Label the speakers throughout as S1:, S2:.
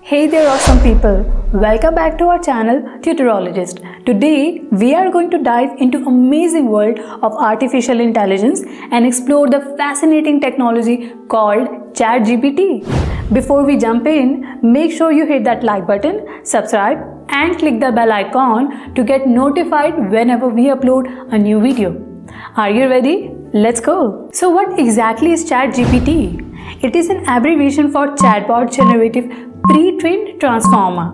S1: Hey there awesome people, welcome back to our channel Tutorologist. Today we are going to dive into amazing world of artificial intelligence and explore the fascinating technology called ChatGPT. Before we jump in, make sure you hit that like button, subscribe and click the bell icon to get notified whenever we upload a new video. Are you ready? Let's go. So what exactly is ChatGPT? It is an abbreviation for Chatbot Generative Pre-trained Transformer.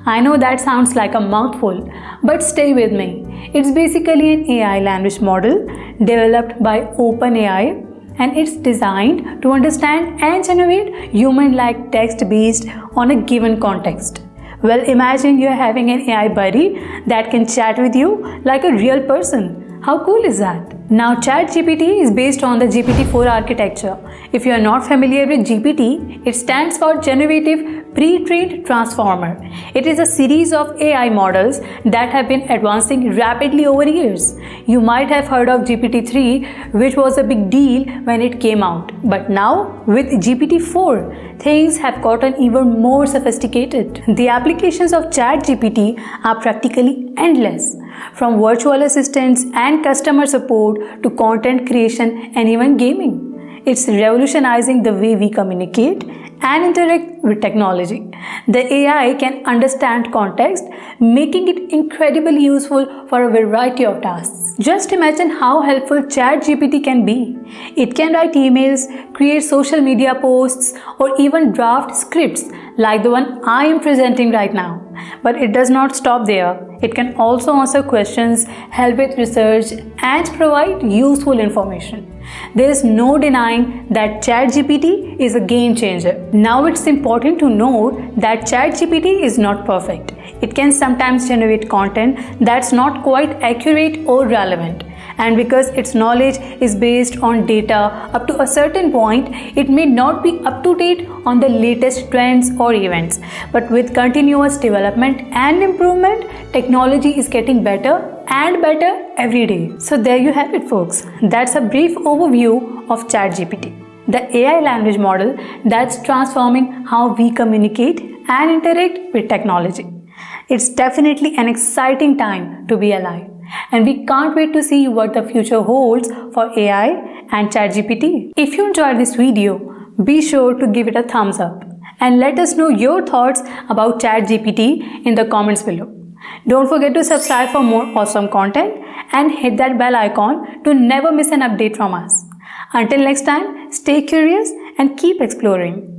S1: I know that sounds like a mouthful, but stay with me. It's basically an AI language model developed by OpenAI, and it's designed to understand and generate human-like text based on a given context. Well, imagine you're having an AI buddy that can chat with you like a real person. How cool is that? Now, ChatGPT is based on the GPT-4 architecture. If you are not familiar with GPT, it stands for Generative Pre-trained Transformer. It is a series of AI models that have been advancing rapidly over years. You might have heard of GPT-3, which was a big deal when it came out. But now, with GPT-4, things have gotten even more sophisticated. The applications of ChatGPT are practically endless. From virtual assistants and customer support to content creation and even gaming. It's revolutionizing the way we communicate and interact with technology. The AI can understand context, making it incredibly useful for a variety of tasks. Just imagine how helpful ChatGPT can be. It can write emails, create social media posts, or even draft scripts like the one I am presenting right now. But it does not stop there. It can also answer questions, help with research, and provide useful information. There is no denying that ChatGPT is a game changer. Now it's important to note that ChatGPT is not perfect. It can sometimes generate content that's not quite accurate or relevant. And because its knowledge is based on data up to a certain point, it may not be up to date on the latest trends or events. But with continuous development and improvement, technology is getting better and better every day. So there you have it, folks. That's a brief overview of ChatGPT, the AI language model that's transforming how we communicate and interact with technology. It's definitely an exciting time to be alive. And we can't wait to see what the future holds for AI and ChatGPT. If you enjoyed this video, be sure to give it a thumbs up and let us know your thoughts about ChatGPT in the comments below. Don't forget to subscribe for more awesome content and hit that bell icon to never miss an update from us. Until next time, stay curious and keep exploring.